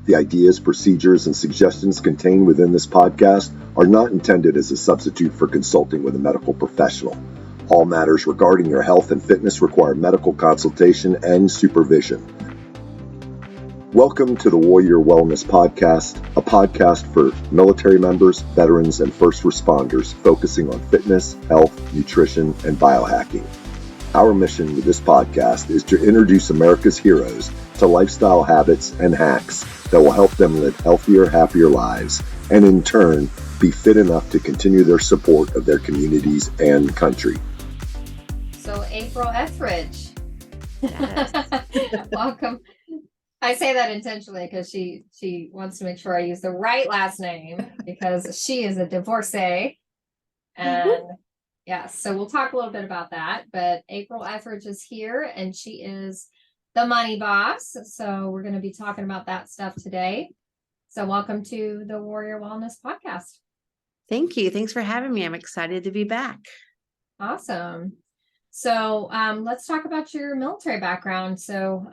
The ideas, procedures, and suggestions contained within this podcast are not intended as a substitute for consulting with a medical professional. All matters regarding your health and fitness require medical consultation and supervision. Welcome to the Warrior Wellness Podcast, a podcast for military members, veterans, and first responders focusing on fitness, health, nutrition, and biohacking. Our mission with this podcast is to introduce America's heroes to lifestyle habits and hacks that will help them live healthier, happier lives, and in turn, be fit enough to continue their support of their communities and country. So April Etheridge. Yes. Welcome. I say that intentionally because she wants to make sure I use the right last name because she is a divorcee. And yes, so we'll talk a little bit about that. But April Etheridge is here and she is the money boss. So we're going to be talking about that stuff today. So welcome to the Warrior Wellness Podcast. Thank you. Thanks for having me. I'm excited to be back. Awesome. So let's talk about your military background. So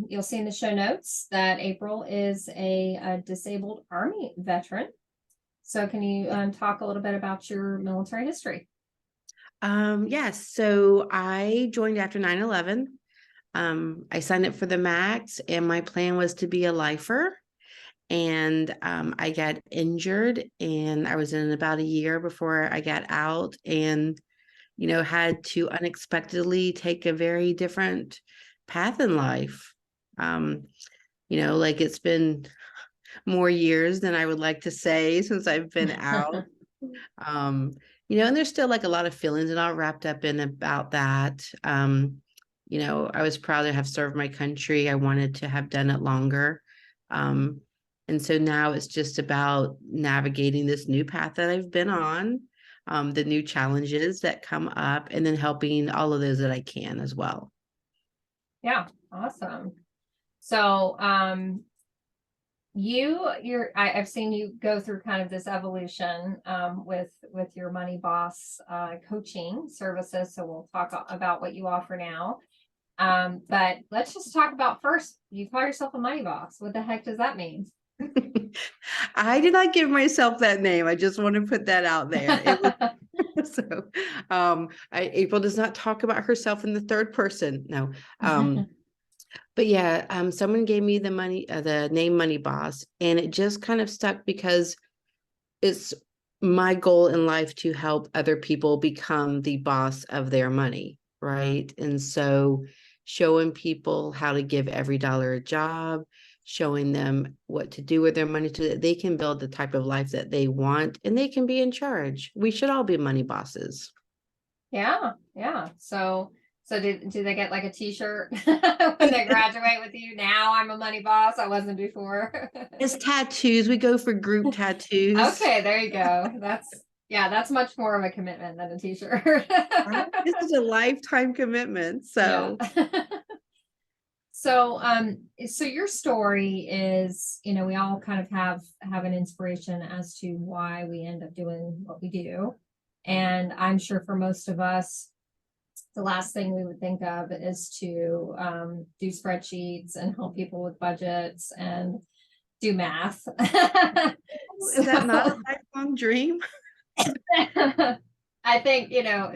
you'll see in the show notes that April is a disabled Army veteran. So can you talk a little bit about your military history? Yes. So I joined after 9/11. I signed up for the MAX and my plan was to be a lifer. And I got injured and I was in about a year before I got out and, had to unexpectedly take a very different path in life. It's been more years than I would like to say since I've been out. And there's still like a lot of feelings and all wrapped up in about that. I was proud to have served my country. I wanted to have done it longer. And so now it's just about navigating this new path that I've been on, the new challenges that come up, and then helping all of those that I can as well. Yeah, awesome. So I've seen you go through kind of this evolution with your Money Boss coaching services. So we'll talk about what you offer now. But let's just talk about first, you call yourself a Money Boss. What the heck does that mean? I did not give myself that name. I just want to put that out there. April does not talk about herself in the third person. No. But yeah, someone gave me the name Money Boss, and it just kind of stuck because it's my goal in life to help other people become the boss of their money, right? And so showing people how to give every dollar a job, showing them what to do with their money so that they can build the type of life that they want and they can be in charge. We should all be money bosses. Yeah. So do they get like a t-shirt when they graduate with you? Now I'm a money boss. I wasn't before. It's tattoos. We go for group tattoos. Okay, there you go. That's much more of a commitment than a t-shirt. Right? This is a lifetime commitment. So yeah. So your story is, we all kind of have an inspiration as to why we end up doing what we do. And I'm sure for most of us, the last thing we would think of is to do spreadsheets and help people with budgets and do math. Is that not a lifelong dream? I think,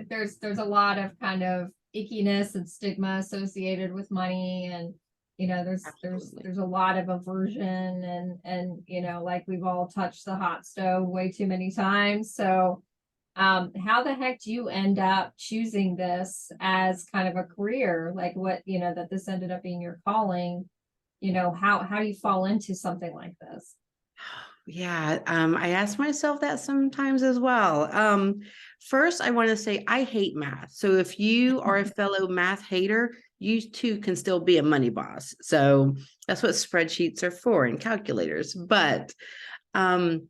there's a lot of kind of ickiness and stigma associated with money, and there's a lot of aversion and like we've all touched the hot stove way too many times. So how the heck do you end up choosing this as kind of a career? Like what, that this ended up being your calling, how do you fall into something like this? Yeah, I ask myself that sometimes as well. First, I want to say I hate math. So if you are a fellow math hater, you too can still be a money boss. So that's what spreadsheets are for and calculators. But I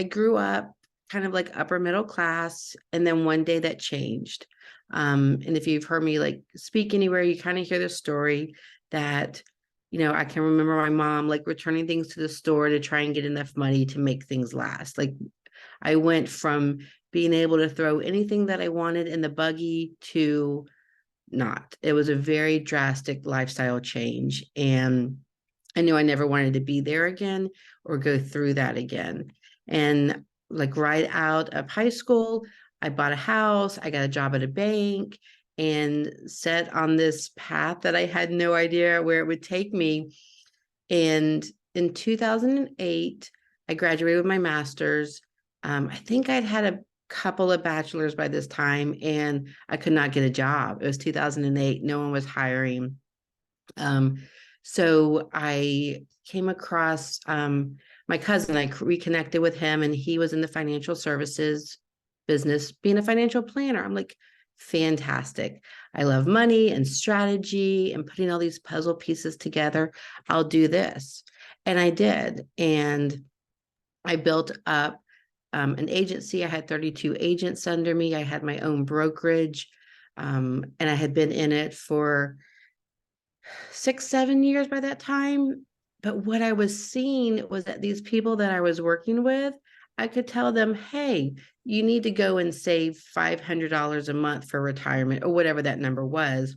grew up kind of like upper middle class, and then one day that changed. And if you've heard me like speak anywhere, you kind of hear the story that I can remember my mom like returning things to the store to try and get enough money to make things last. Like I went from being able to throw anything that I wanted in the buggy to not. It was a very drastic lifestyle change. And I knew I never wanted to be there again or go through that again. And like right out of high school, I bought a house, I got a job at a bank, and set on this path that I had no idea where it would take me. And in 2008, I graduated with my master's. I think I'd had a couple of bachelors by this time, and I could not get a job. It was 2008. No one was hiring. So I came across my cousin. I reconnected with him, and he was in the financial services business, being a financial planner. I'm like, fantastic. I love money and strategy and putting all these puzzle pieces together. I'll do this. And I did. And I built up an agency. I had 32 agents under me. I had my own brokerage. And I had been in it for 6, 7 years by that time. But what I was seeing was that these people that I was working with, I could tell them, hey, you need to go and save $500 a month for retirement, or whatever that number was.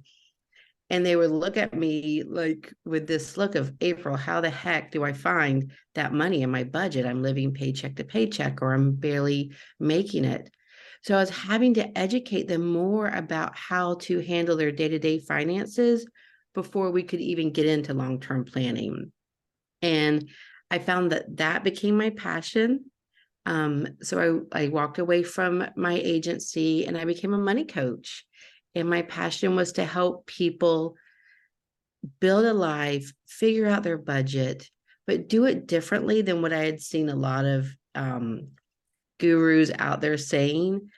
And they would look at me like with this look of, April, how the heck do I find that money in my budget? I'm living paycheck to paycheck, or I'm barely making it. So I was having to educate them more about how to handle their day-to-day finances before we could even get into long-term planning. And I found that that became my passion. So I walked away from my agency and I became a money coach. And my passion was to help people build a life, figure out their budget, but do it differently than what I had seen a lot of gurus out there saying.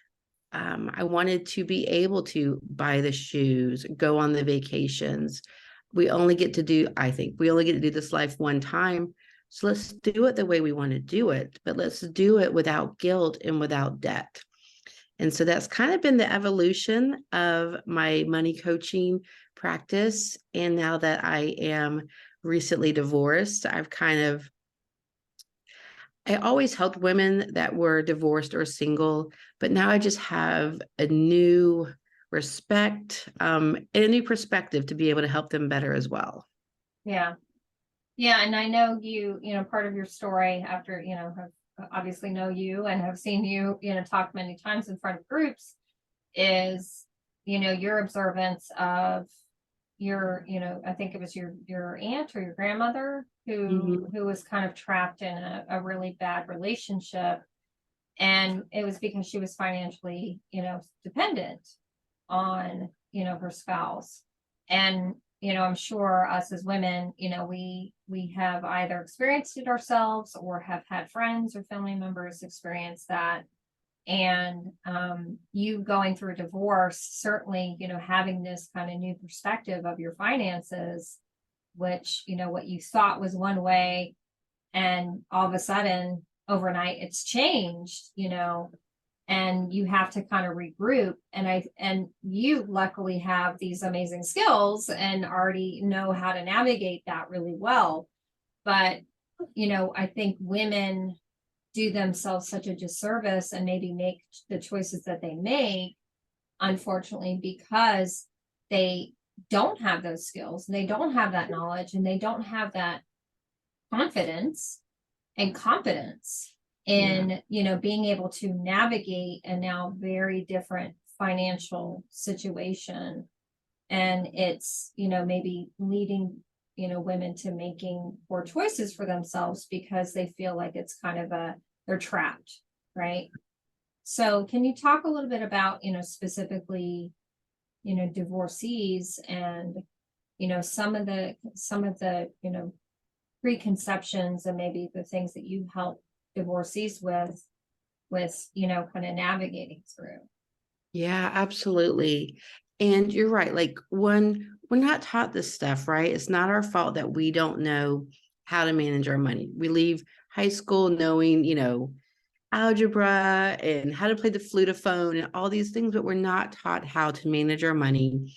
I wanted to be able to buy the shoes, go on the vacations. I think we only get to do this life one time. So let's do it the way we want to do it, but let's do it without guilt and without debt. And so that's kind of been the evolution of my money coaching practice. And now that I am recently divorced, I always helped women that were divorced or single, but now I just have a new respect, and a new perspective to be able to help them better as well. Yeah. Yeah. And I know part of your story after, have obviously know you and have seen you, talk many times in front of groups is, your observance of your, I think it was your aunt or your grandmother who was kind of trapped in a really bad relationship. And it was because she was financially, dependent on, her spouse. And, I'm sure us as women, we have either experienced it ourselves or have had friends or family members experience that. And you going through a divorce, certainly, having this kind of new perspective of your finances, which, what you thought was one way, and all of a sudden overnight it's changed, and you have to kind of regroup. And you luckily have these amazing skills and already know how to navigate that really well. But, I think women do themselves such a disservice and maybe make the choices that they make, unfortunately, because they don't have those skills, and they don't have that knowledge, and they don't have that confidence and competence in, being able to navigate a now very different financial situation. And it's, maybe leading, women to making poor choices for themselves because they feel like it's kind of they're trapped, right? So can you talk a little bit about, specifically, divorcees and, some of the, preconceptions and maybe the things that you help divorcees with, kind of navigating through? Yeah, absolutely. And you're right. Like, when we're not taught this stuff, right? It's not our fault that we don't know how to manage our money. We leave high school knowing, algebra and how to play the flutophone and all these things, but we're not taught how to manage our money.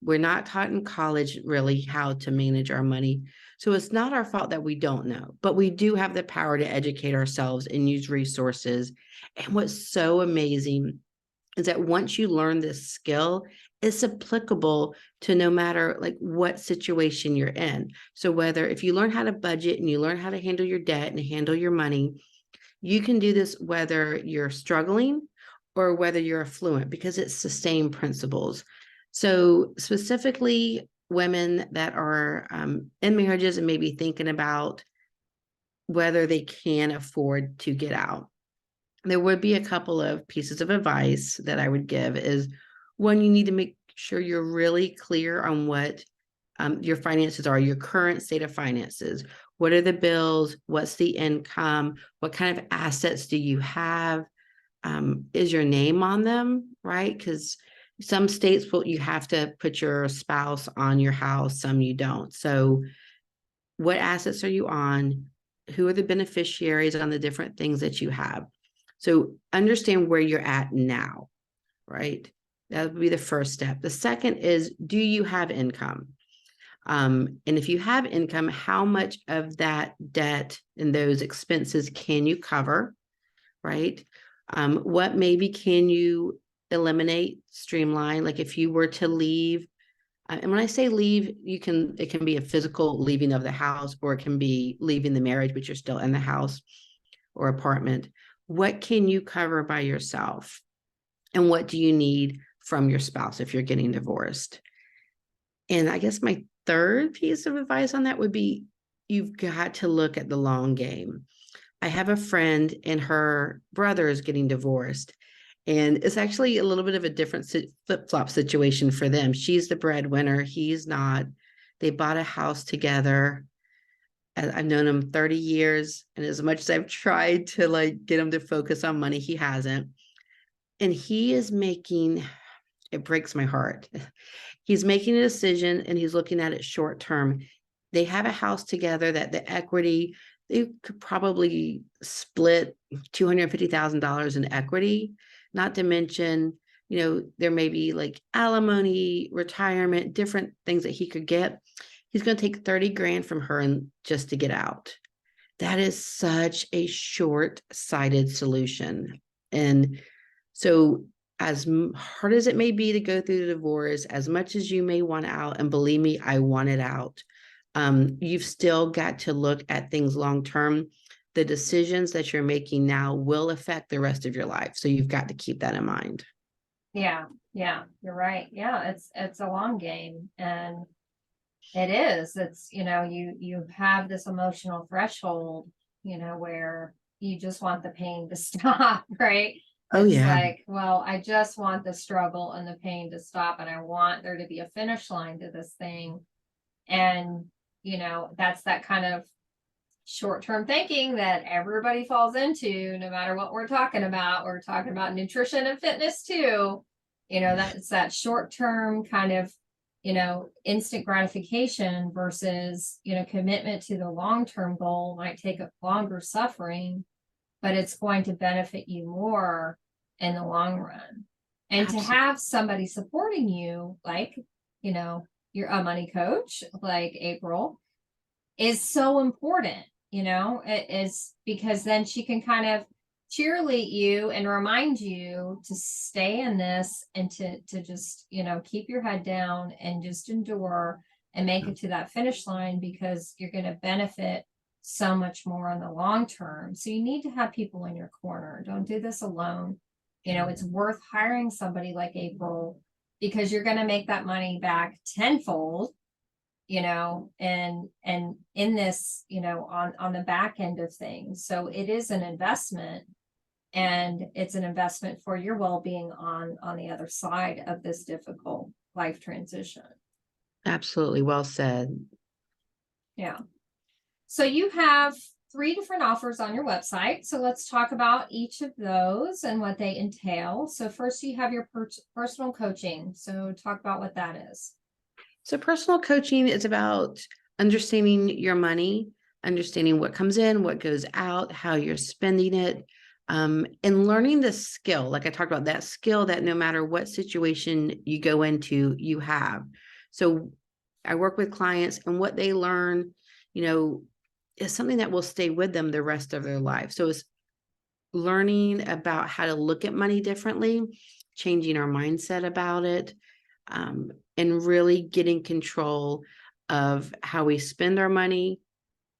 We're not taught in college really how to manage our money. So it's not our fault that we don't know, but we do have the power to educate ourselves and use resources. And what's so amazing is that once you learn this skill, it's applicable to no matter like what situation you're in. So whether if you learn how to budget and you learn how to handle your debt and handle your money, you can do this whether you're struggling or whether you're affluent, because it's the same principles. So specifically women that are in marriages and maybe thinking about whether they can afford to get out. There would be a couple of pieces of advice that I would give is one, you need to make sure you're really clear on what your finances are, your current state of finances. What are the bills? What's the income? What kind of assets do you have? Is your name on them, right? Because some states you have to put your spouse on your house, some you don't. So what assets are you on? Who are the beneficiaries on the different things that you have? So understand where you're at now, right? That would be the first step. The second is, do you have income? And if you have income, how much of that debt and those expenses can you cover, right? What maybe can you eliminate, streamline? Like if you were to leave, and when I say leave, it can be a physical leaving of the house, or it can be leaving the marriage, but you're still in the house or apartment. What can you cover by yourself? And what do you need from your spouse if you're getting divorced? And I guess my third piece of advice on that would be, you've got to look at the long game. I have a friend and her brother is getting divorced. And it's actually a little bit of a different flip-flop situation for them. She's the breadwinner. He's not. They bought a house together. I've known him 30 years. And as much as I've tried to like get him to focus on money, he hasn't. And he is making, it breaks my heart. He's making a decision and he's looking at it short term. They have a house together that the equity, they could probably split $250,000 in equity. Not to mention, there may be like alimony, retirement, different things that he could get. He's going to take 30 grand from her and just to get out. That is such a short-sighted solution. And so as hard as it may be to go through the divorce, as much as you may want out, and believe me, I want it out, you've still got to look at things long-term. The decisions that you're making now will affect the rest of your life. So you've got to keep that in mind. Yeah, you're right. Yeah, it's a long game, and it is. It's, you have this emotional threshold, where you just want the pain to stop, right? Oh, It's yeah. like, well, I just want the struggle and the pain to stop, and I want there to be a finish line to this thing. And, that's that kind of short-term thinking that everybody falls into, no matter what we're talking about. We're talking about nutrition and fitness too. That's that short-term kind of, instant gratification versus, commitment to the long-term goal might take a longer suffering, but it's going to benefit you more in the long run. And Absolutely. to have somebody supporting you, like, you're a money coach like April, is so important. It is, because then she can kind of cheerlead you and remind you to stay in this and to just, keep your head down and just endure and make it to that finish line, because you're going to benefit so much more in the long term. So you need to have people in your corner. Don't do this alone. It's worth hiring somebody like April, because you're going to make that money back tenfold, and in this, on the back end of things. So it is an investment, and it's an investment for your well-being on the other side of this difficult life transition. Absolutely. Well said. Yeah. So you have 3 different offers on your website. So let's talk about each of those and what they entail. So first, you have your personal coaching. So talk about what that is. So personal coaching is about understanding your money, understanding what comes in, what goes out, how you're spending it, and learning the skill. Like I talked about, that skill that no matter what situation you go into, you have. So I work with clients, and what they learn, is something that will stay with them the rest of their life. So it's learning about how to look at money differently, changing our mindset about it, and really getting control of how we spend our money.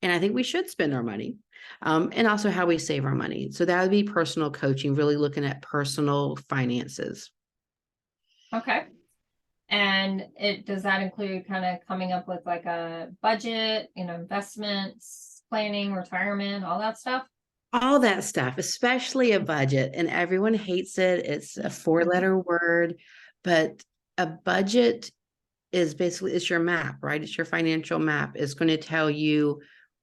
And I think we should spend our money, and also how we save our money. So that would be personal coaching, really looking at personal finances. Okay. And does that include kind of coming up with like a budget, investments, planning, retirement, all that stuff? All that stuff, especially a budget, and everyone hates it. It's a 4-letter word, but a budget is basically, it's your map, right? It's your financial map. It's going to tell you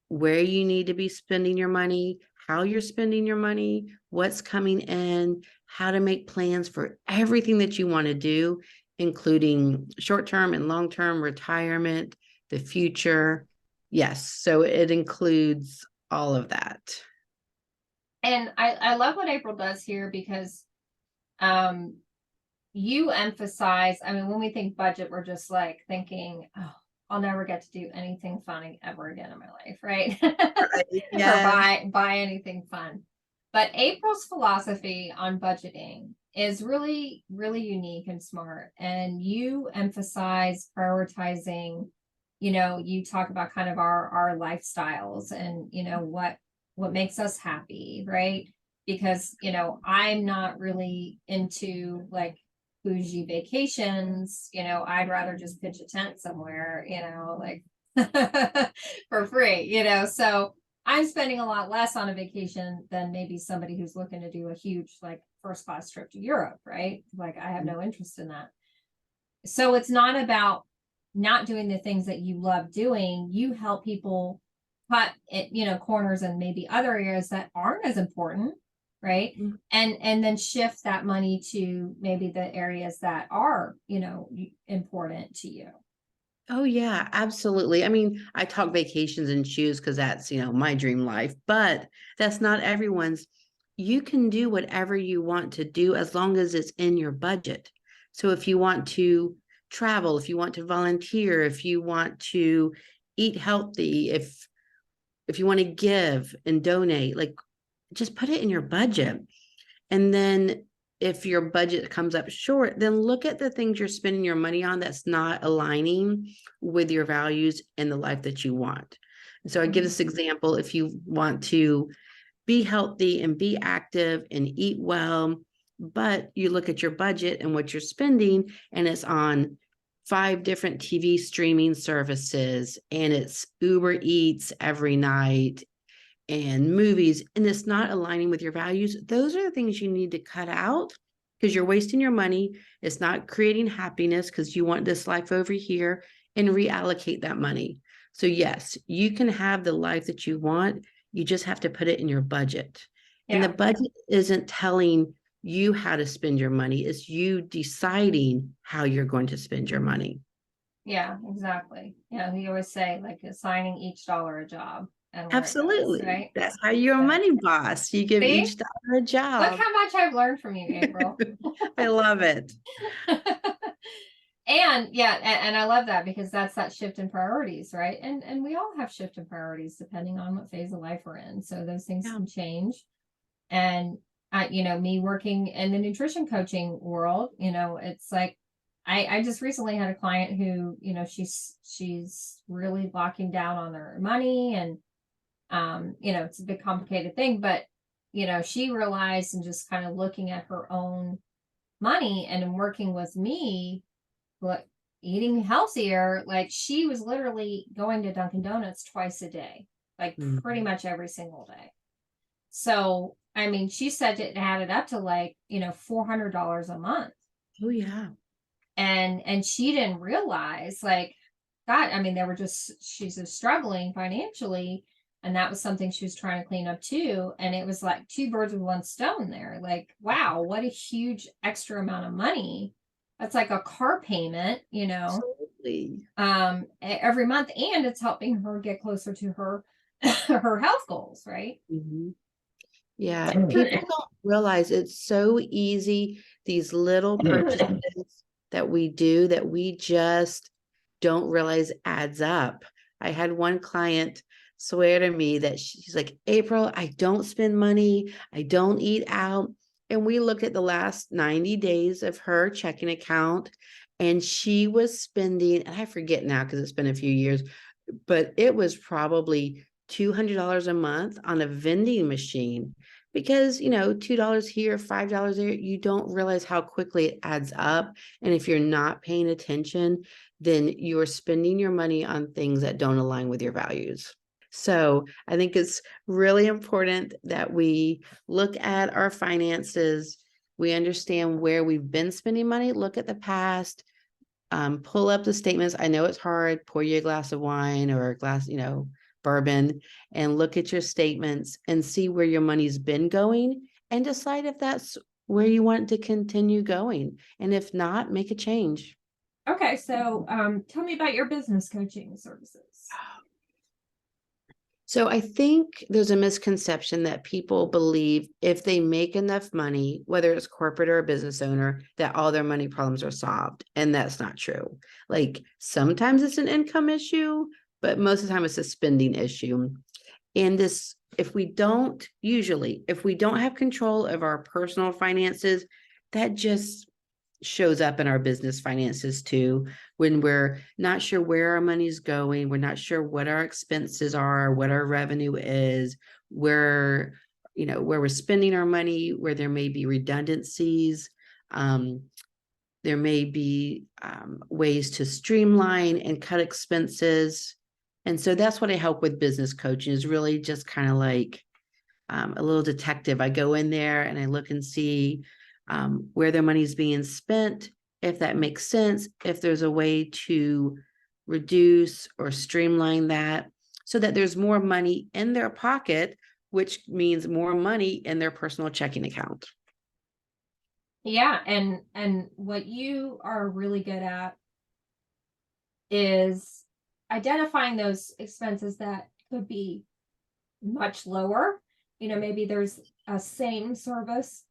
where you need to be spending your money, how you're spending your money, what's coming in, how to make plans for everything that you want to do, including short-term and long-term retirement, the future. Yes, so it includes all of that. And I love what April does here because you emphasize, I mean, when we think budget, we're just like thinking, oh, I'll never get to do anything fun ever again in my life, right? Yes. Or buy anything fun. But April's philosophy on budgeting is really, really unique and smart. And you emphasize prioritizing, you talk about kind of our lifestyles and, what makes us happy, right? Because, I'm not really into like bougie vacations, I'd rather just pitch a tent somewhere, like for free, so I'm spending a lot less on a vacation than maybe somebody who's looking to do a huge like first class trip to Europe, right? Like I have no interest in that. So it's not about not doing the things that you love doing. You help people cut it, corners and maybe other areas that aren't as important, right? Mhm. And then shift that money to maybe the areas that are, important to you. Oh yeah, absolutely. I mean, I talk vacations and shoes because that's, my dream life, but that's not everyone's. You can do whatever you want to do as long as it's in your budget. So if you want to travel, if you want to volunteer, if you want to eat healthy, if you want to give and donate, like just put it in your budget. And then if your budget comes up short, then look at the things you're spending your money on that's not aligning with your values and the life that you want. And so I give this example. If you want to be healthy and be active and eat well, but you look at your budget and what you're spending, and it's on 5 different TV streaming services, and it's Uber Eats every night and movies, and it's not aligning with your values, those are the things you need to cut out because you're wasting your money. It's not creating happiness because you want this life over here, and reallocate that money. So yes, you can have the life that you want. You just have to put it in your budget. And the budget isn't telling you how to spend your money. It's you deciding how you're going to spend your money. Yeah, exactly. We always say like assigning each dollar a job. And Absolutely. goes, right? That's how you're a money boss. You give See? each dollar a job. Look how much I've learned from you, April. I love it. And and I love that because that's that shift in priorities, right? And we all have shift in priorities depending on what phase of life we're in. So those things can change. And me working in the nutrition coaching world, it's like I just recently had a client who, she's really locking down on her money, and it's a big complicated thing, but she realized, and just kind of looking at her own money and working with me, but eating healthier, like she was literally going to Dunkin' Donuts twice a day, like pretty much every single day. So, I mean, she said it added up to like, $400 a month. Oh yeah. And she didn't realize, like, God, I mean, she's just struggling financially. And that was something she was trying to clean up too. And it was like 2 birds with 1 stone there. Like, wow, what a huge extra amount of money. That's like a car payment, Absolutely. every month. And it's helping her get closer to her, her health goals, right? Mm-hmm. Yeah. And people don't realize it's so easy. These little purchases that we do that we just don't realize adds up. I had one client swear to me that she's like, April, I don't spend money. I don't eat out. And we look at the last 90 days of her checking account, and she was spending, and I forget now because it's been a few years, but it was probably $200 a month on a vending machine because, $2 here, $5 there, you don't realize how quickly it adds up. And if you're not paying attention, then you're spending your money on things that don't align with your values. So I think it's really important that we look at our finances. We understand where we've been spending money, look at the past, pull up the statements. I know it's hard. Pour you a glass of wine or a glass, bourbon, and look at your statements and see where your money's been going and decide if that's where you want to continue going. And if not, make a change. Okay, so tell me about your business coaching services. So I think there's a misconception that people believe if they make enough money, whether it's corporate or a business owner, that all their money problems are solved. And that's not true. Like sometimes it's an income issue, but most of the time it's a spending issue. And if we don't have control of our personal finances, that just shows up in our business finances too. When we're not sure where our money's going, we're not sure what our expenses are, what our revenue is, where we're spending our money, where there may be redundancies. There may be ways to streamline and cut expenses. And so that's what I help with business coaching, is really just kind of like a little detective. I go in there and I look and see where their money's being spent, if that makes sense, if there's a way to reduce or streamline that so that there's more money in their pocket, which means more money in their personal checking account. Yeah, and what you are really good at is identifying those expenses that could be much lower. Maybe there's a same service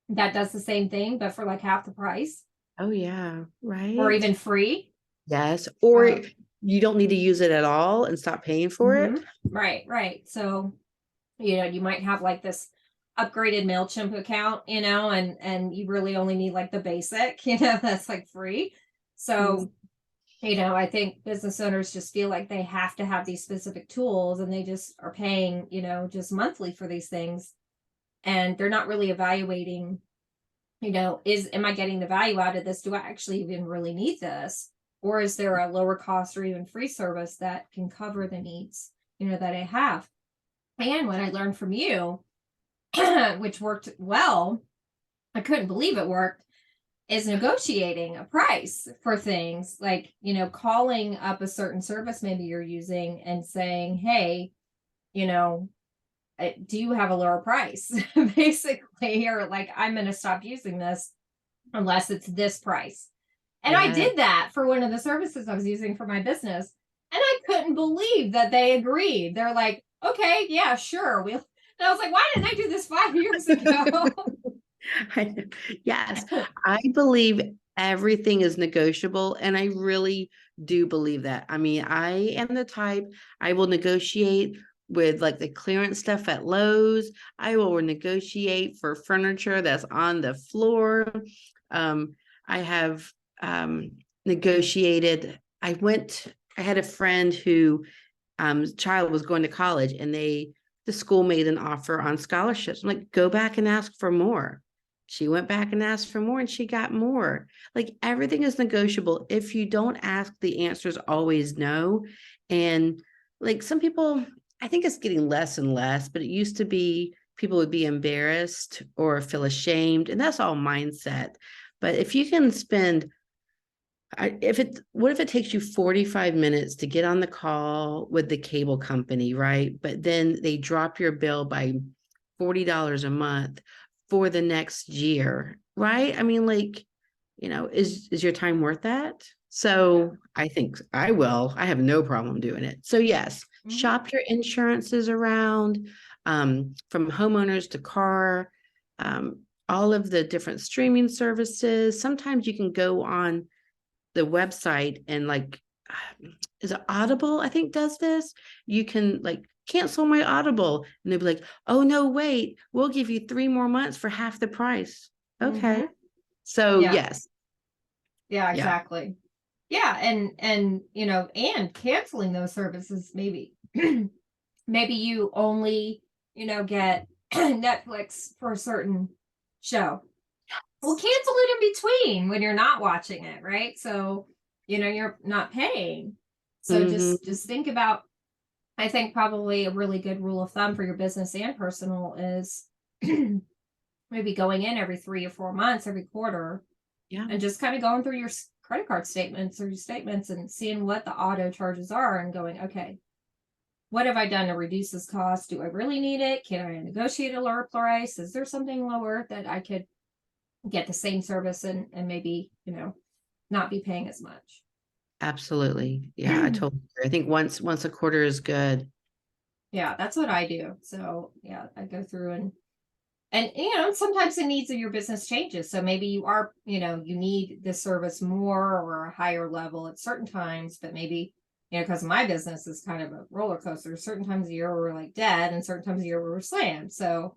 that does the same thing, but for like half the price. Oh, yeah. Right. Or even free. Yes. Or you don't need to use it at all and stop paying for it. Right. So, you might have like this upgraded MailChimp account, and you really only need like the basic, that's like free. So, I think business owners just feel like they have to have these specific tools and they just are paying, just monthly for these things. And they're not really evaluating, am I getting the value out of this? Do I actually even really need this? Or is there a lower cost or even free service that can cover the needs, that I have? And what I learned from you, which worked well, I couldn't believe it worked, is negotiating a price for things like, calling up a certain service maybe you're using and saying, hey, do you have a lower price? Basically, or like, I'm going to stop using this unless it's this price. And I did that for one of the services I was using for my business. And I couldn't believe that they agreed. They're like, okay, yeah, sure. And I was like, why didn't I do this 5 years ago? Yes, I believe everything is negotiable. And I really do believe that. I mean, I am the type, I will negotiate with like the clearance stuff at Lowe's. I will negotiate for furniture that's on the floor. I have negotiated. I had a friend who child was going to college and the school made an offer on scholarships. I'm like, go back and ask for more. She went back and asked for more and she got more. Like everything is negotiable. If you don't ask, the answer is always no. And like some people, I think it's getting less and less, but it used to be people would be embarrassed or feel ashamed. And that's all mindset. But if you can spend, what if it takes you 45 minutes to get on the call with the cable company, right? But then they drop your bill by $40 a month for the next year, right? I mean, like, is your time worth that? So I think I will. I have no problem doing it. So yes, shop your insurances around, from homeowners to car, all of the different streaming services. Sometimes you can go on the website and like, is it Audible? I think does this. You can like cancel my Audible and they'll be like, oh no, wait, we'll give you 3 more months for half the price. Okay. So yes. Yeah, exactly. Yeah. And, you know, and canceling those services, maybe, maybe you only, you know, get Netflix for a certain show. Well, cancel it in between when you're not watching it, right? So, you know, you're not paying. So Mhm. just think about, I think probably a really good rule of thumb for your business and personal is maybe going in every 3 or 4 months, every quarter, Yeah. and just kind of going through your credit card statements or your statements and seeing what the auto charges are and going, okay, what have I done to reduce this cost? Do I really need it? Can I negotiate a lower price? Is there something lower that I could get the same service and maybe, you know, not be paying as much? Absolutely. Yeah, I totally agree. I think once a quarter is good. Yeah, that's what I do. So yeah, I go through and you know, sometimes the needs of your business changes. So maybe you are, you know, you need this service more or a higher level at certain times, but maybe, you know, because my business is kind of a roller coaster. Certain times of the year we're like dead, and certain times of the year we're slammed. So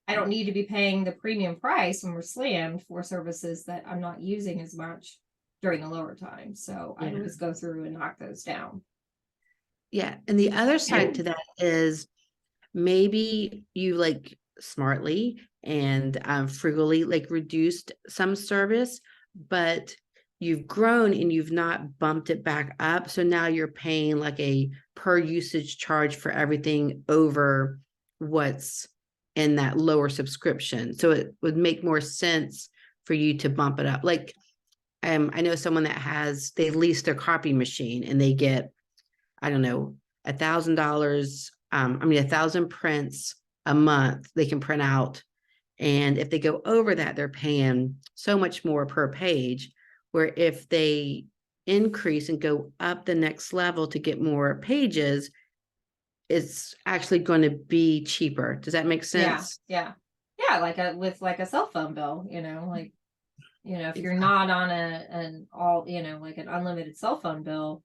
I don't need to be paying the premium price when we're slammed for services that I'm not using as much during the lower times. So I Yeah. always go through and knock those down. Yeah. And the other side to that is maybe you like smartly and frugally like reduced some service, but you've grown and you've not bumped it back up. So now you're paying like a per usage charge for everything over what's in that lower subscription. So it would make more sense for you to bump it up. Like I know someone that they lease their copy machine and they get, I don't know, $1,000. I mean, 1,000 prints a month they can print out. And if they go over that, they're paying so much more per page. Where if they increase and go up the next level to get more pages, it's actually going to be cheaper. Does that make Yeah, sense? yeah. Yeah, like with like a cell phone bill, you know, like, you know, if you're Exactly. not on an all, you know, like an unlimited cell phone bill,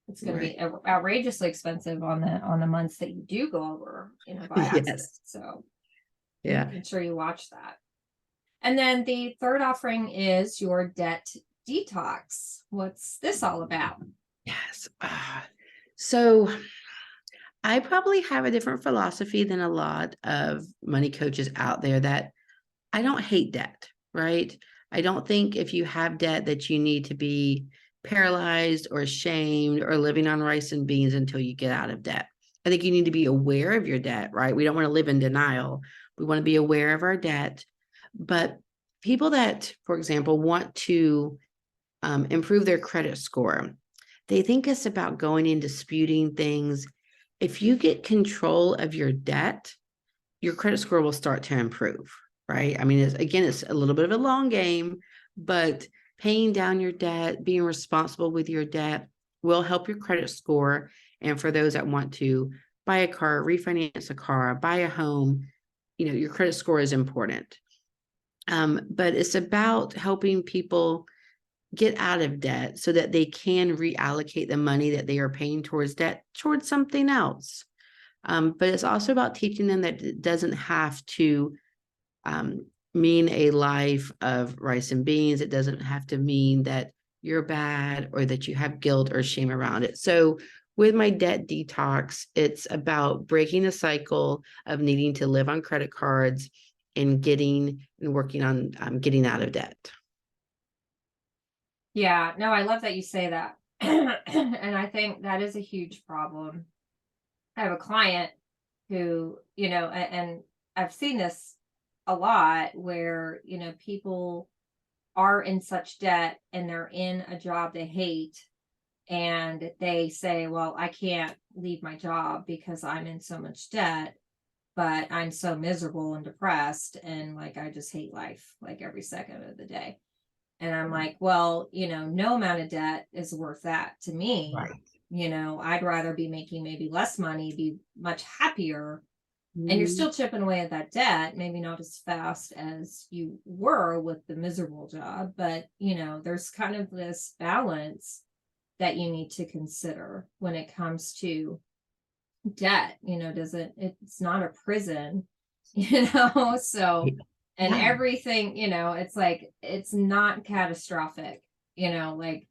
it's going to Right. be outrageously expensive on the months that you do go over, you know, by accident. Yes. So Yeah. making sure you watch that. And then the third offering is your debt detox. What's this all about? Yes. So I probably have a different philosophy than a lot of money coaches out there that I don't hate debt, right? I don't think if you have debt that you need to be paralyzed or ashamed or living on rice and beans until you get out of debt. I think you need to be aware of your debt, right? We don't want to live in denial. We want to be aware of our debt. But people that, for example, want to improve their credit score, they think it's about going and disputing things. If you get control of your debt, your credit score will start to improve, right? I mean, it's a little bit of a long game, but paying down your debt, being responsible with your debt will help your credit score. And for those that want to buy a car, refinance a car, buy a home, you know, your credit score is important. But it's about helping people get out of debt so that they can reallocate the money that they are paying towards debt towards something else. But it's also about teaching them that it doesn't have to mean a life of rice and beans. It doesn't have to mean that you're bad or that you have guilt or shame around it. So with my debt detox, it's about breaking the cycle of needing to live on credit cards and working on getting out of debt. Yeah, no, I love that you say that. And I think that is a huge problem. I have a client who, you know, and I've seen this a lot where, you know, people are in such debt and they're in a job they hate and they say, well, I can't leave my job because I'm in so much debt, but I'm so miserable and depressed and like I just hate life like every second of the day. And I'm like, well, you know, no amount of debt is worth that to me. Right. You know, I'd rather be making maybe less money, be much happier, and you're Mhm. still chipping away at that debt, maybe not as fast as you were with the miserable job, but you know, there's kind of this balance that you need to consider when it comes to debt. You know, it's not a prison, you know, so and Yeah. everything, you know, it's like it's not catastrophic. you know, like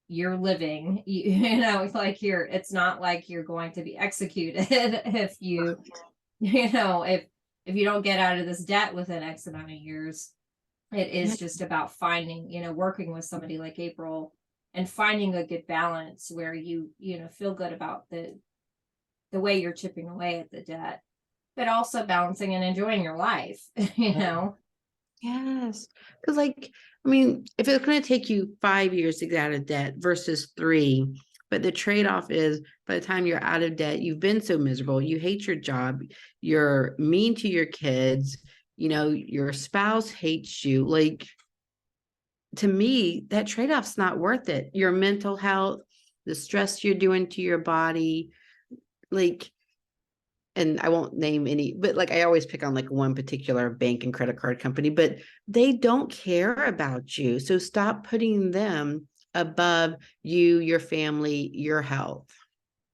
you're living, you know, it's like it's not like you're going to be executed if you know, if you don't get out of this debt within X amount of years. It is just about finding, you know, working with somebody like April and finding a good balance where you know, feel good about the way you're chipping away at the debt, but also balancing and enjoying your life, you know? Yes. Because, like, I mean, if it's going to take you 5 years to get out of debt versus 3, but the trade-off is by the time you're out of debt, you've been so miserable, you hate your job, you're mean to your kids, you know, your spouse hates you. Like, to me, that trade-off's not worth it. Your mental health, the stress you're doing to your body, like, and I won't name any, but like I always pick on like one particular bank and credit card company, but they don't care about you. So stop putting them above you, your family, your health.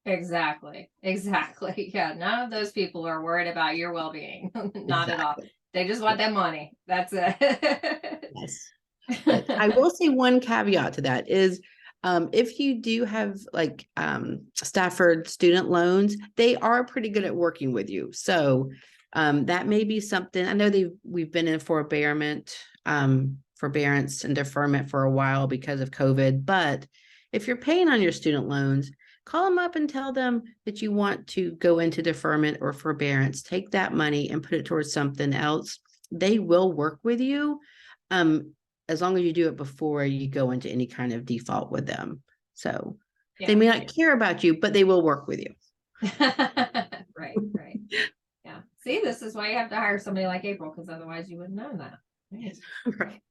Exactly. Exactly. Yeah. None of those people are worried about your well-being. Not at all. Exactly. They just want that money. That's it. Yes. But I will say one caveat to that is if you do have like Stafford student loans, they are pretty good at working with you. So that may be something. I know we've been in forbearance and deferment for a while because of COVID. But if you're paying on your student loans, call them up and tell them that you want to go into deferment or forbearance. Take that money and put it towards something else. They will work with you. As long as you do it before you go into any kind of default with them. So they may not care about you, but they will work with you. Right. Yeah. See, this is why you have to hire somebody like April, because otherwise you wouldn't know that. Yes. Right.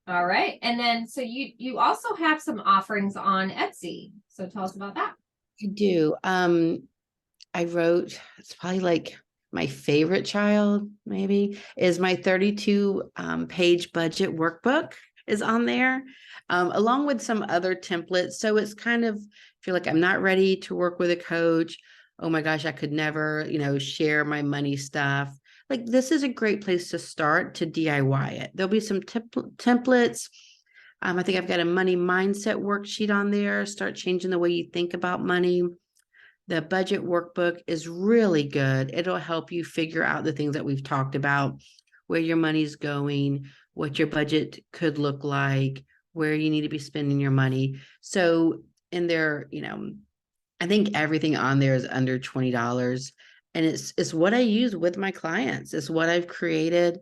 All right. And then, so you also have some offerings on Etsy. So tell us about that. I do. I wrote, it's probably like my favorite child, maybe, is my 32 page budget workbook is on there, along with some other templates. So it's kind of, if you're like, I'm not ready to work with a coach, oh my gosh, I could never, you know, share my money stuff. Like, this is a great place to start to DIY it. There'll be some templates. I think I've got a money mindset worksheet on there. Start changing the way you think about money. The budget workbook is really good. It'll help you figure out the things that we've talked about, where your money's going, what your budget could look like, where you need to be spending your money. So in there, you know, I think everything on there is under $20. And it's what I use with my clients. It's what I've created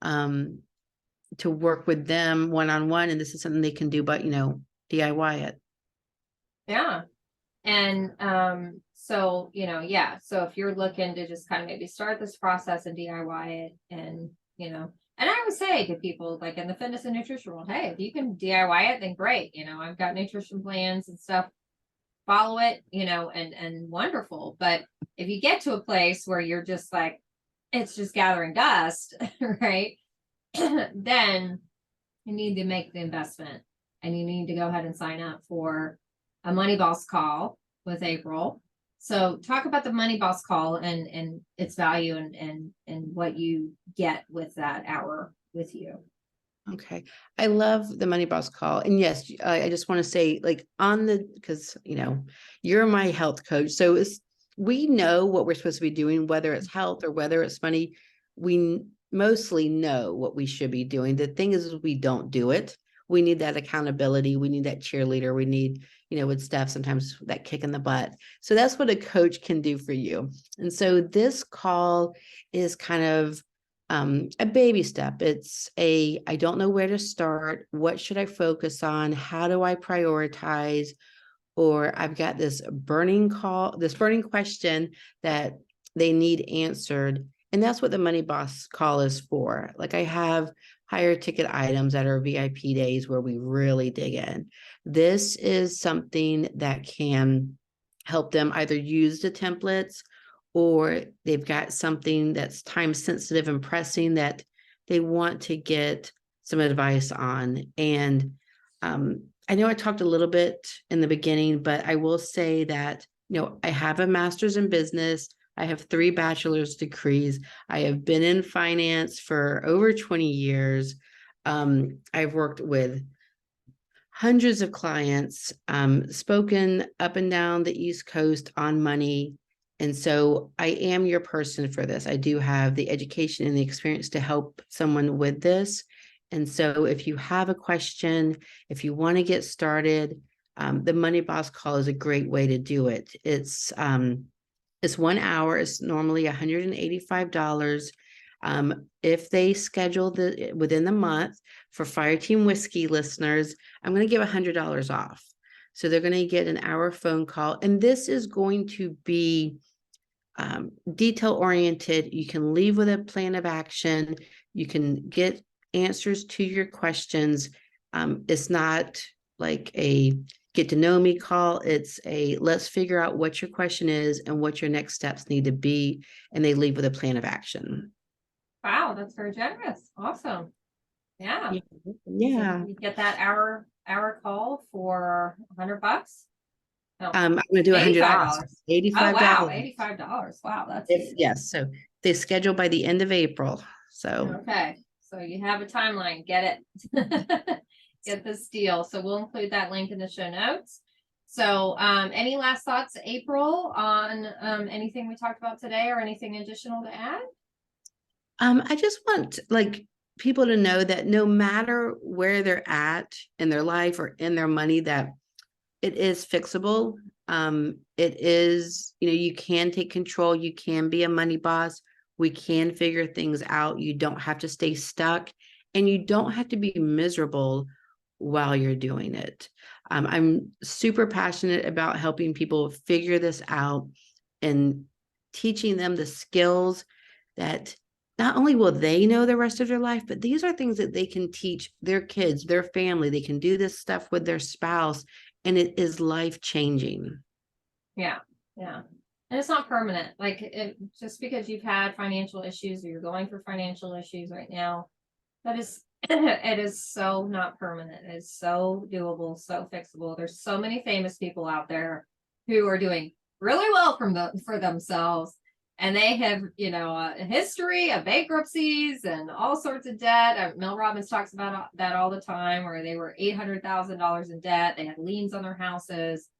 to work with them one-on-one. And this is something they can do, but, you know, DIY it. Yeah. And so, you know, yeah. So if you're looking to just kind of maybe start this process and DIY it, and, you know, and I would say to people like in the fitness and nutrition world, hey, if you can DIY it, then great. You know, I've got nutrition plans and stuff. Follow it, you know, and wonderful. But if you get to a place where you're just like, it's just gathering dust, right? Then you need to make the investment, and you need to go ahead and sign up for a Money Boss call with April. So talk about the Money Boss call and its value and what you get with that hour with you. Okay. I love the Money Boss call. And yes, I just want to say, like, because, you know, you're my health coach. So we know what we're supposed to be doing, whether it's health or whether it's money. We mostly know what we should be doing. The thing is we don't do it. We need that accountability. We need that cheerleader. We need, you know, with Steph, sometimes that kick in the butt. So that's what a coach can do for you. And so this call is kind of a baby step. It's I don't know where to start. What should I focus on? How do I prioritize? Or I've got this burning question that they need answered. And that's what the Money Boss call is for. Like, I have higher ticket items that are VIP days where we really dig in. This is something that can help them either use the templates, or they've got something that's time sensitive and pressing that they want to get some advice on. And I know I talked a little bit in the beginning, but I will say that, you know, I have a master's in business. I have 3 bachelor's degrees. I have been in finance for over 20 years. I've worked with hundreds of clients, spoken up and down the East Coast on money. And so I am your person for this. I do have the education and the experience to help someone with this. And so if you have a question, if you want to get started, the Money Boss call is a great way to do it. It's 1 hour. It's normally $185. If they schedule within the month, for Fireteam Whiskey listeners, I'm going to give $100 off. So they're going to get an hour phone call. And this is going to be detail oriented. You can leave with a plan of action. You can get answers to your questions. It's not like a get to know me call. It's a let's figure out what your question is and what your next steps need to be. And they leave with a plan of action. Wow, that's very generous. Awesome. Yeah. Yeah. So you get that hour call for $100. No, I'm going to do $100. $85. Oh, wow. $85. Wow. That's Yes. So they schedule by the end of April. So okay. So you have a timeline. Get it. Get this deal. So we'll include that link in the show notes. So any last thoughts, April, on anything we talked about today or anything additional to add? I just want people to know that no matter where they're at in their life or in their money, that it is fixable. It is, you can take control. You can be a money boss. We can figure things out. You don't have to stay stuck, and you don't have to be miserable while you're doing it. I'm super passionate about helping people figure this out and teaching them the skills that not only will they know the rest of their life, but these are things that they can teach their kids, their family. They can do this stuff with their spouse, and it is life-changing. Yeah. Yeah. And it's not permanent. Just because you've had financial issues or you're going through financial issues right now, it is so not permanent. It's so doable, so fixable. There's so many famous people out there who are doing really well for themselves. And they have, a history of bankruptcies and all sorts of debt. Mel Robbins talks about that all the time, where they were $800,000 in debt. They had liens on their houses,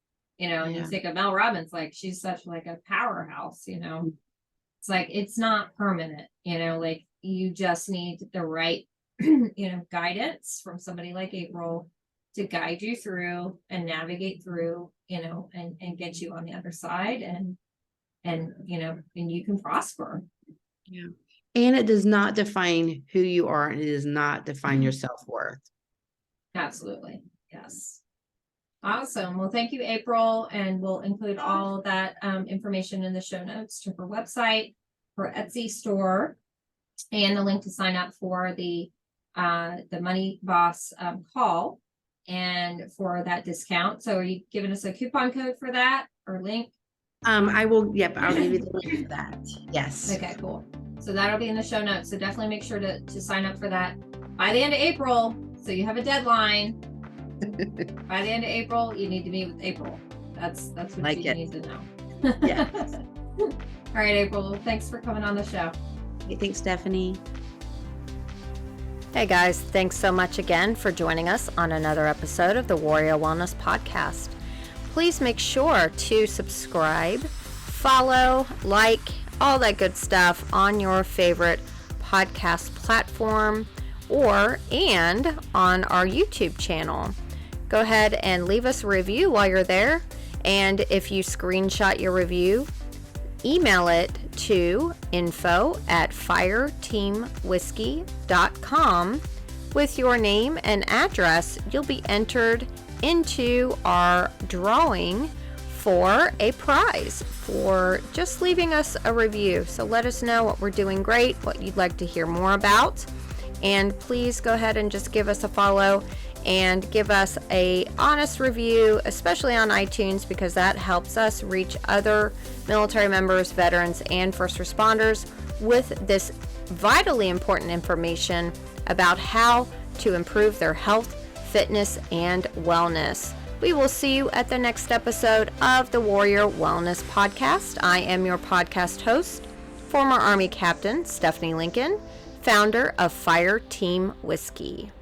and you think of Mel Robbins, she's such a powerhouse, It's it's not permanent, you just need the right, guidance from somebody like April to guide you through and navigate through, and get you on the other side and you can prosper. Yeah. And it does not define who you are, and it does not define your self-worth. Absolutely. Yes. Awesome. Well, thank you, April. And we'll include all that information in the show notes to her website, her Etsy store, and the link to sign up for the Money Boss call and for that discount. So are you giving us a coupon code for that or link? I will. Yep. I'll give you the link for that. Yes. Okay, cool. So that'll be in the show notes. So definitely make sure to sign up for that by the end of April. So you have a deadline. By the end of April, you need to meet with April. That's what you need to know. Yeah. All right, April. Thanks for coming on the show. Hey, thanks, Stephanie. Hey guys, thanks so much again for joining us on another episode of the Warrior Wellness Podcast. Please make sure to subscribe, follow, like, all that good stuff on your favorite podcast platform and on our YouTube channel. Go ahead and leave us a review while you're there. And if you screenshot your review, email it to info@fireteamwhiskey.com with your name and address. You'll be entered into our drawing for a prize for just leaving us a review. So let us know what we're doing great, what you'd like to hear more about, and please go ahead and just give us a follow and give us a honest review, especially on iTunes, because that helps us reach other military members, veterans, and first responders with this vitally important information about how to improve their health, fitness, and wellness. We will see you at the next episode of the Warrior Wellness Podcast. I am your podcast host, former Army Captain Stephanie Lincoln, founder of Fireteam Whiskey.